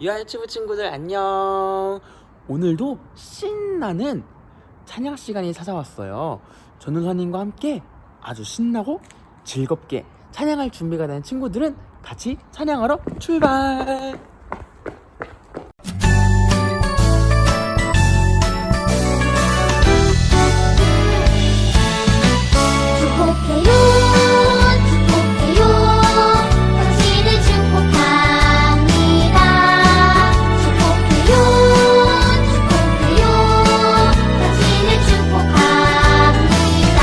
유아유튜브 친구들 안녕. 오늘도 신나는 찬양 시간이 찾아왔어요. 전우선님과 함께 아주 신나고 즐겁게 찬양할 준비가 된 친구들은 같이 찬양하러 출발. 축복해요 축복해요 당신을 축복합니다. 축복해요 축복해요 당신을 축복합니다.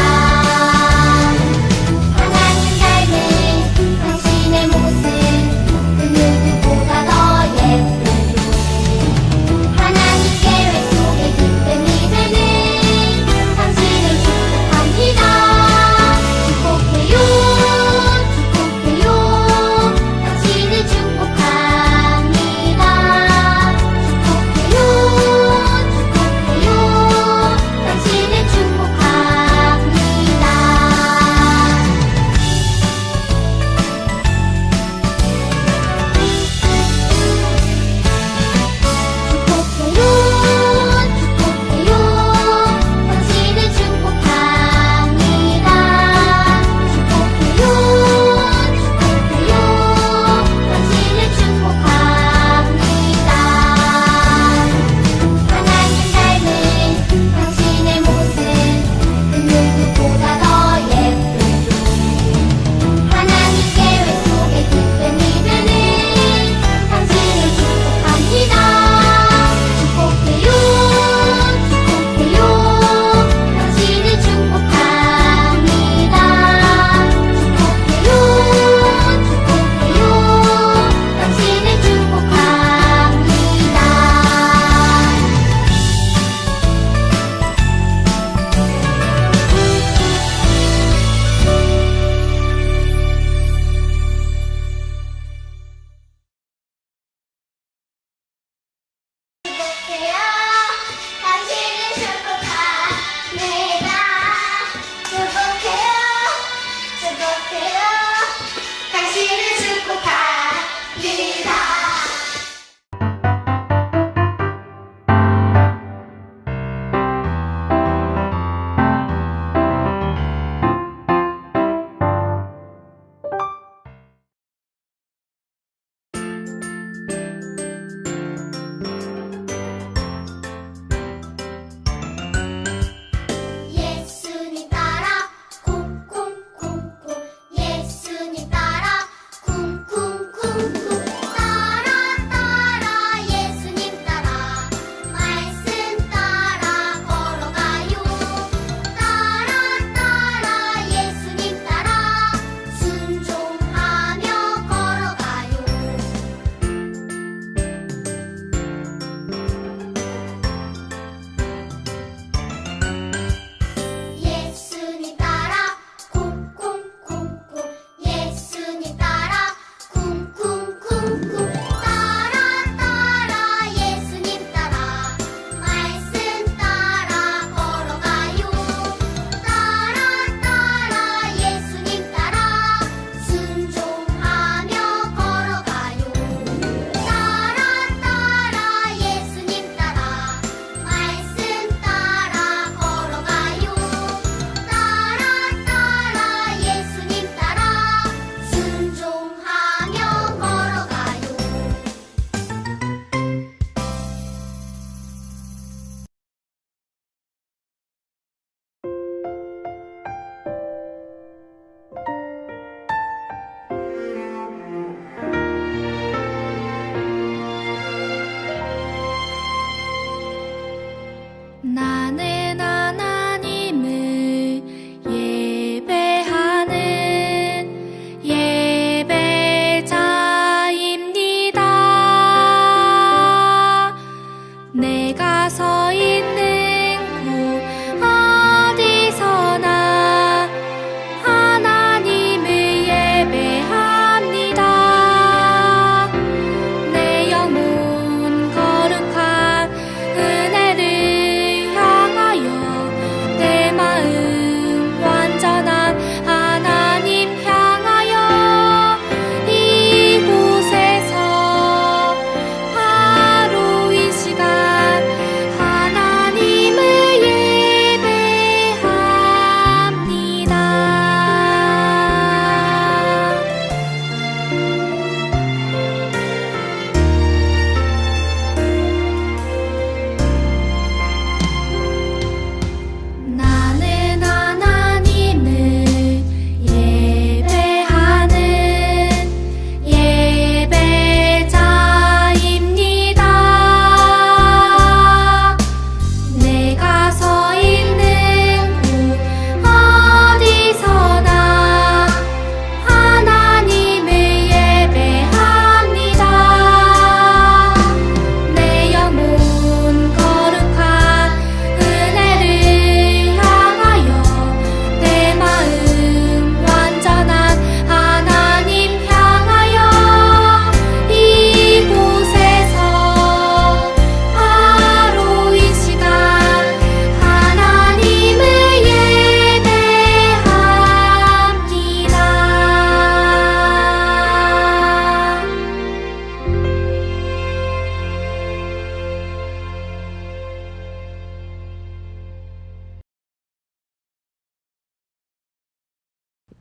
하나님 닮은 당신의 모습 그 누구보다 더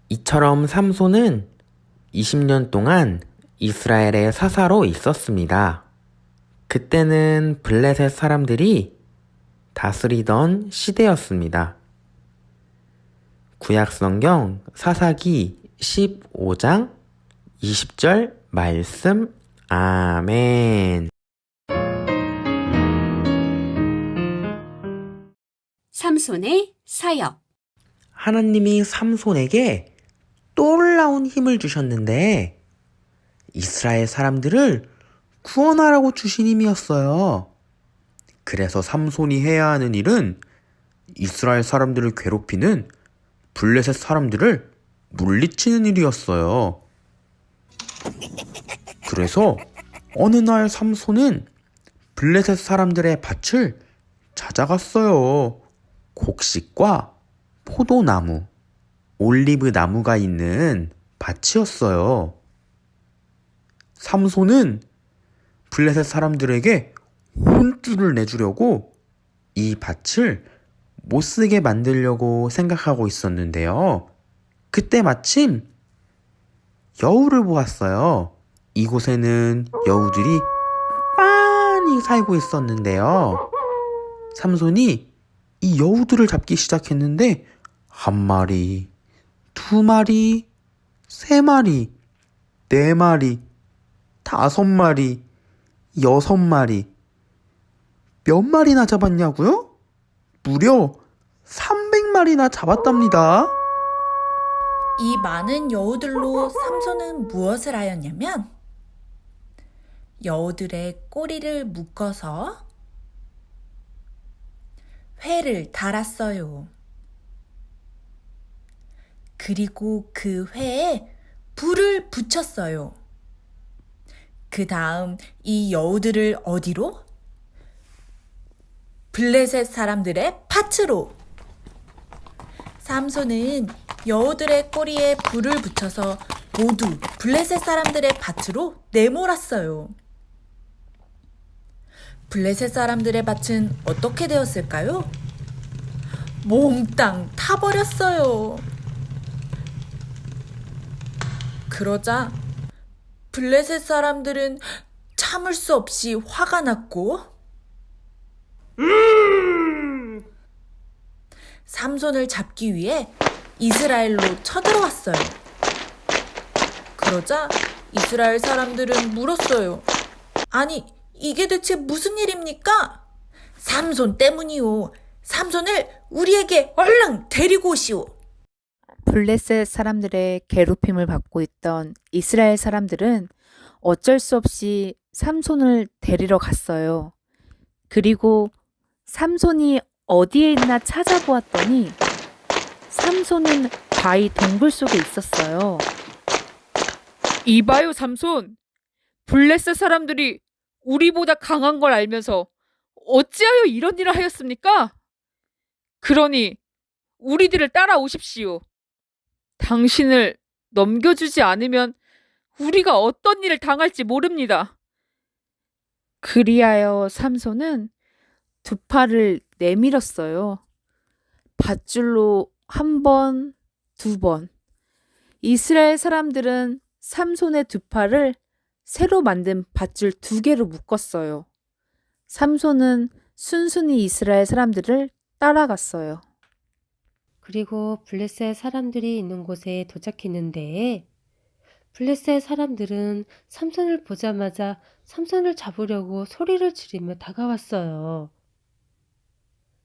이처럼 삼손은 20년 동안 이스라엘의 사사로 있었습니다. 그때는 블레셋 사람들이 다스리던 시대였습니다. 구약성경 사사기 15장 20절 말씀. 아멘. 삼손의 사역. 하나님이 삼손에게 놀라운 힘을 주셨는데 이스라엘 사람들을 구원하라고 주신 힘이었어요. 그래서 삼손이 해야 하는 일은 이스라엘 사람들을 괴롭히는 블레셋 사람들을 물리치는 일이었어요. 그래서 어느 날 삼손은 블레셋 사람들의 밭을 찾아갔어요. 곡식과 포도나무, 올리브 나무가 있는 밭이었어요. 삼손은 블레셋 사람들에게 혼쭐을 내주려고 이 밭을 못쓰게 만들려고 생각하고 있었는데요. 그때 마침 여우를 보았어요. 이곳에는 여우들이 많이 살고 있었는데요. 삼손이 이 여우들을 잡기 시작했는데 1마리, 2마리, 3마리, 4마리, 5마리, 6마리. 몇 마리나 잡았냐고요? 무려 300마리나 잡았답니다. 이 많은 여우들로 삼손은 무엇을 하였냐면 여우들의 꼬리를 묶어서 회를 달았어요. 그리고 그 회에 불을 붙였어요. 그 다음 이 여우들을 어디로? 블레셋 사람들의 밭으로. 삼손은 여우들의 꼬리에 불을 붙여서 모두 블레셋 사람들의 밭으로 내몰았어요. 블레셋 사람들의 밭은 어떻게 되었을까요? 몽땅 타버렸어요. 그러자 블레셋 사람들은 참을 수 없이 화가 났고 삼손을 잡기 위해 이스라엘로 쳐들어왔어요. 그러자 이스라엘 사람들은 물었어요. 아니, 이게 대체 무슨 일입니까? 삼손 때문이요. 삼손을 우리에게 얼른 데리고 오시오. 블레셋 사람들의 괴롭힘을 받고 있던 이스라엘 사람들은 어쩔 수 없이 삼손을 데리러 갔어요. 그리고 삼손이 어디에 있나 찾아보았더니 삼손은 바위 동굴 속에 있었어요. 이봐요, 삼손. 블레셋 사람들이 우리보다 강한 걸 알면서 어찌하여 이런 일을 하였습니까? 그러니 우리들을 따라오십시오. 당신을 넘겨주지 않으면 우리가 어떤 일을 당할지 모릅니다. 그리하여 삼손은 두 팔을 내밀었어요. 밧줄로 1번, 2번. 이스라엘 사람들은 삼손의 두 팔을 새로 만든 밧줄 2개로 묶었어요. 삼손은 순순히 이스라엘 사람들을 따라갔어요. 그리고 블레셋 사람들이 있는 곳에 도착했는데 블레셋 사람들은 삼손을 보자마자 삼손을 잡으려고 소리를 지르며 다가왔어요.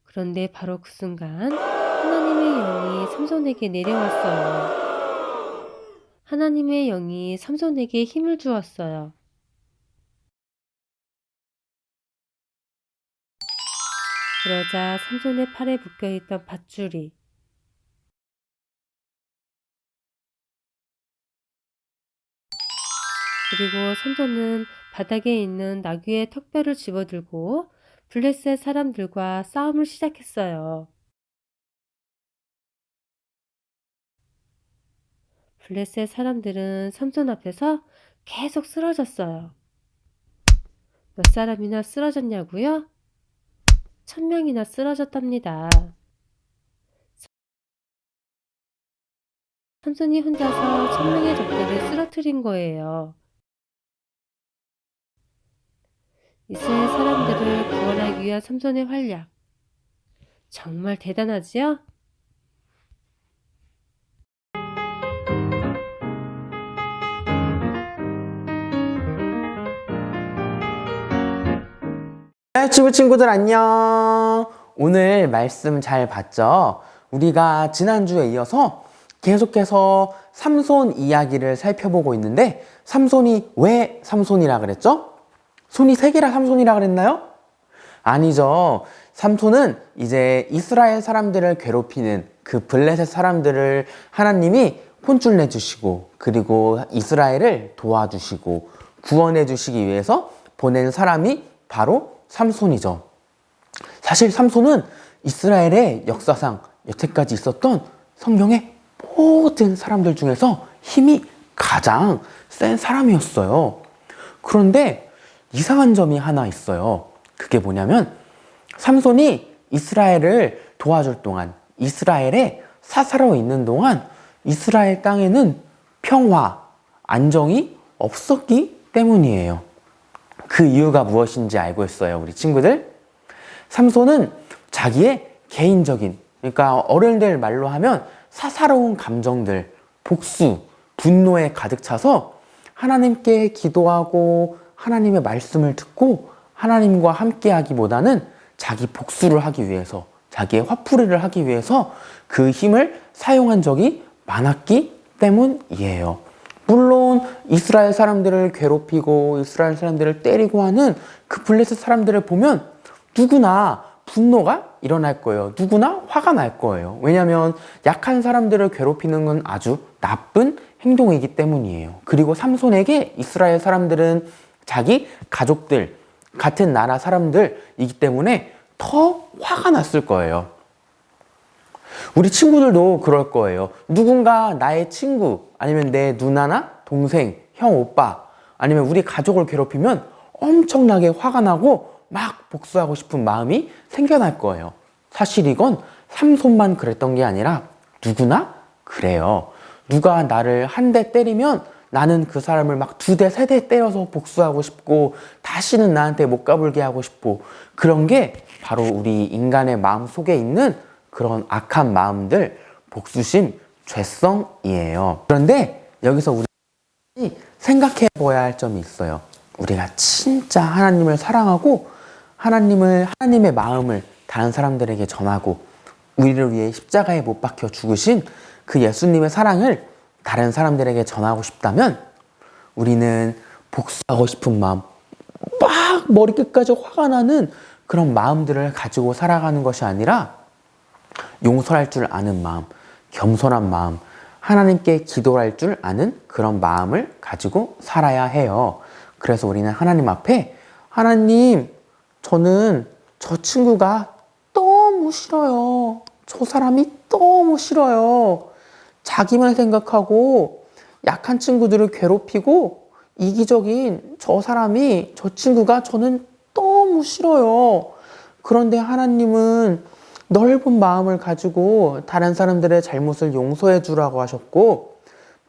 그런데 바로 그 순간 하나님의 영이 삼손에게 내려왔어요. 하나님의 영이 삼손에게 힘을 주었어요. 그러자 삼손의 팔에 묶여있던 밧줄이 그리고 삼손은 바닥에 있는 나귀의 턱뼈를 집어들고 블레셋 사람들과 싸움을 시작했어요. 블레셋 사람들은 삼손 앞에서 계속 쓰러졌어요. 몇 사람이나 쓰러졌냐고요? 1000명이나 쓰러졌답니다. 삼손이 혼자서 1000명의 적들을 쓰러뜨린 거예요. 이스라엘 사람들을 구원하기 위한 삼손의 활약. 정말 대단하지요? 유튜브 친구들 안녕. 오늘 말씀 잘 봤죠? 우리가 지난주에 이어서 계속해서 삼손 이야기를 살펴보고 있는데, 삼손이 왜 삼손이라 그랬죠? 손이 3개라 삼손이라 그랬나요? 아니죠. 삼손은 이제 이스라엘 사람들을 괴롭히는 그 블레셋 사람들을 하나님이 혼쭐 내주시고, 그리고 이스라엘을 도와주시고 구원해 주시기 위해서 보낸 사람이 바로 삼손이죠. 사실 삼손은 이스라엘의 역사상 여태까지 있었던 성경의 모든 사람들 중에서 힘이 가장 센 사람이었어요. 그런데 이상한 점이 하나 있어요. 그게 뭐냐면, 삼손이 이스라엘을 도와줄 동안, 이스라엘에 사사로 있는 동안 이스라엘 땅에는 평화, 안정이 없었기 때문이에요. 그 이유가 무엇인지 알고 있어요, 우리 친구들? 삼손은 자기의 개인적인, 그러니까 어른들 말로 하면 사사로운 감정들, 복수, 분노에 가득 차서 하나님께 기도하고 하나님의 말씀을 듣고 하나님과 함께 하기보다는 자기 복수를 하기 위해서, 자기의 화풀이를 하기 위해서 그 힘을 사용한 적이 많았기 때문이에요. 물론 이스라엘 사람들을 괴롭히고 이스라엘 사람들을 때리고 하는 그 블레셋 사람들을 보면 누구나 분노가 일어날 거예요. 누구나 화가 날 거예요. 왜냐하면 약한 사람들을 괴롭히는 건 아주 나쁜 행동이기 때문이에요. 그리고 삼손에게 이스라엘 사람들은 자기 가족들, 같은 나라 사람들이기 때문에 더 화가 났을 거예요. 우리 친구들도 그럴 거예요. 누군가 나의 친구, 아니면 내 누나나 동생, 형, 오빠, 아니면 우리 가족을 괴롭히면 엄청나게 화가 나고 막 복수하고 싶은 마음이 생겨날 거예요. 사실 이건 삼손만 그랬던 게 아니라 누구나 그래요. 누가 나를 한 대 때리면 나는 그 사람을 막 2대, 3대 때려서 복수하고 싶고 다시는 나한테 못 가불게 하고 싶고, 그런 게 바로 우리 인간의 마음 속에 있는 그런 악한 마음들, 복수심, 죄성이에요. 그런데 여기서 우리 생각해 보아야 할 점이 있어요. 우리가 진짜 하나님을 사랑하고 하나님의 마음을 다른 사람들에게 전하고 우리를 위해 십자가에 못 박혀 죽으신 그 예수님의 사랑을 다른 사람들에게 전하고 싶다면, 우리는 복수하고 싶은 마음, 막 머리끝까지 화가 나는 그런 마음들을 가지고 살아가는 것이 아니라 용서할 줄 아는 마음, 겸손한 마음, 하나님께 기도할 줄 아는 그런 마음을 가지고 살아야 해요. 그래서 우리는 하나님 앞에, 하나님, 저는 저 친구가 너무 싫어요. 저 사람이 너무 싫어요. 자기만 생각하고 약한 친구들을 괴롭히고 이기적인 저 친구가 저는 너무 싫어요. 그런데 하나님은 넓은 마음을 가지고 다른 사람들의 잘못을 용서해 주라고 하셨고,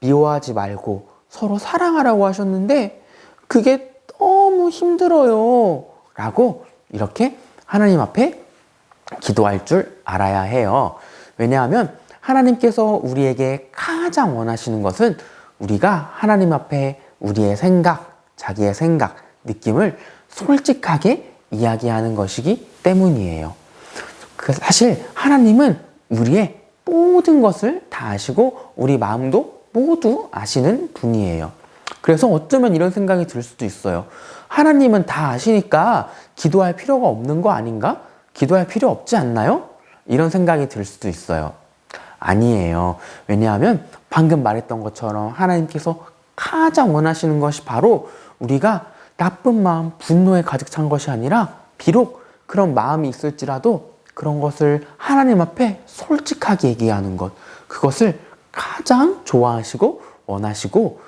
미워하지 말고 서로 사랑하라고 하셨는데 그게 너무 힘들어요. 라고 이렇게 하나님 앞에 기도할 줄 알아야 해요. 왜냐하면 하나님께서 우리에게 가장 원하시는 것은 우리가 하나님 앞에 우리의 생각, 자기의 생각, 느낌을 솔직하게 이야기하는 것이기 때문이에요. 사실 하나님은 우리의 모든 것을 다 아시고 우리 마음도 모두 아시는 분이에요. 그래서 어쩌면 이런 생각이 들 수도 있어요. 하나님은 다 아시니까 기도할 필요가 없는 거 아닌가? 기도할 필요 없지 않나요? 이런 생각이 들 수도 있어요. 아니에요. 왜냐하면 방금 말했던 것처럼 하나님께서 가장 원하시는 것이 바로 우리가 나쁜 마음, 분노에 가득 찬 것이 아니라, 비록 그런 마음이 있을지라도 그런 것을 하나님 앞에 솔직하게 얘기하는 것, 그것을 가장 좋아하시고 원하시고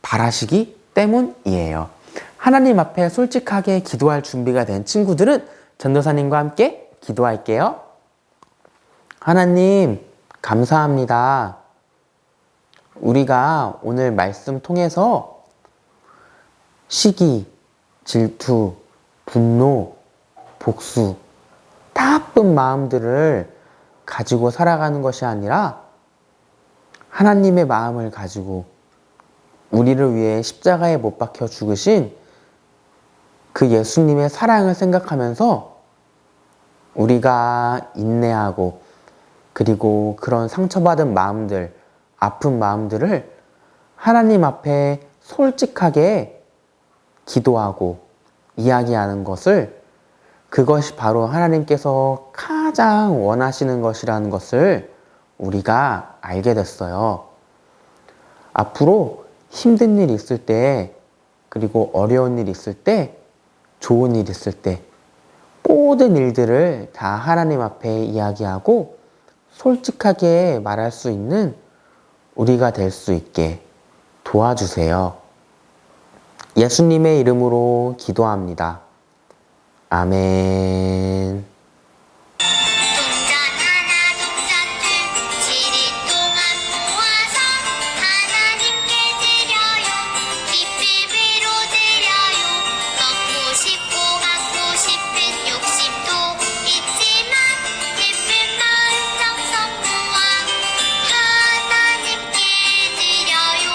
바라시기 때문이에요. 하나님 앞에 솔직하게 기도할 준비가 된 친구들은 전도사님과 함께 기도할게요. 하나님, 감사합니다. 우리가 오늘 말씀 통해서 시기, 질투, 분노, 복수, 나쁜 마음들을 가지고 살아가는 것이 아니라 하나님의 마음을 가지고 우리를 위해 십자가에 못 박혀 죽으신 그 예수님의 사랑을 생각하면서 우리가 인내하고 그리고 그런 상처받은 마음들, 아픈 마음들을 하나님 앞에 솔직하게 기도하고 이야기하는 것을, 그것이 바로 하나님께서 가장 원하시는 것이라는 것을 우리가 알게 됐어요. 앞으로 힘든 일 있을 때, 그리고 어려운 일 있을 때, 좋은 일 있을 때 모든 일들을 다 하나님 앞에 이야기하고 솔직하게 말할 수 있는 우리가 될 수 있게 도와주세요. 예수님의 이름으로 기도합니다. 아멘. 동전 하나 동전 둘 7일 동안 모아서 하나님께 드려요. 기쁨으로 드려요. 먹고 싶고 갖고 싶은 욕심도 있지만 예쁜 마음 정성 모아 하나님께 드려요.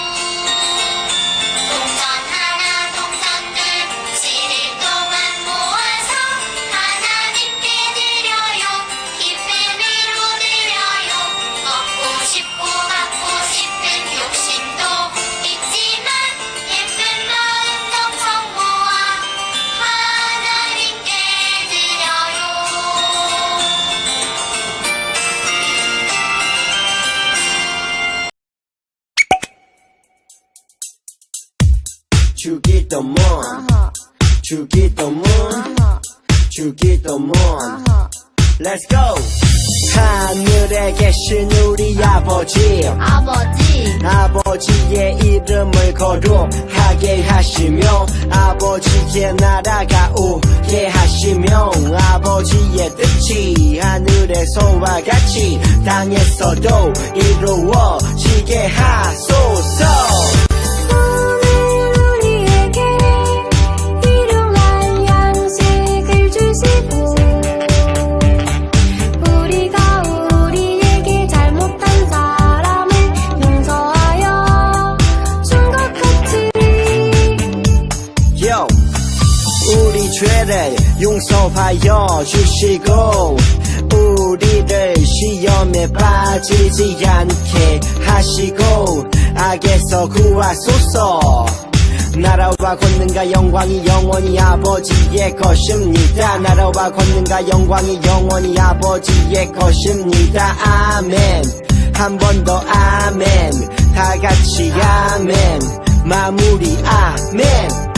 동전 하나 동전 둘 7일 동안 모아서 하나님께 드려요. 기쁨으로 드려요. 먹고 싶고 갖고 싶은 욕심도 있지만 예쁜 마음 정성 모아 하나님께 드려요. 주기도문 주기도문 주기도문 Let's go! 하늘에 계신 우리 아버지 아버지의 이름을 거룩하게 하시며 아버지의 나라가 오게 하시며 아버지의 뜻이 하늘에서와 같이 땅에서도 이루어지게 하소서. 우리에게 일용할 양식을 주시고 우리가 우리에게 잘못한 사람을 용서하여 준 것 같이 Yo, 우리 죄를 용서하여 주시고 우리를 시험에 빠지지 않게 하시고 악에서 구하소서. 나라와 권능과 영광이 영원히 아버지의 것입니다. 나라와 권능과 영광이 영원히 아버지의 것입니다. 아멘. 한 번 더 아멘. 다 같이 아멘. 마무리 아멘.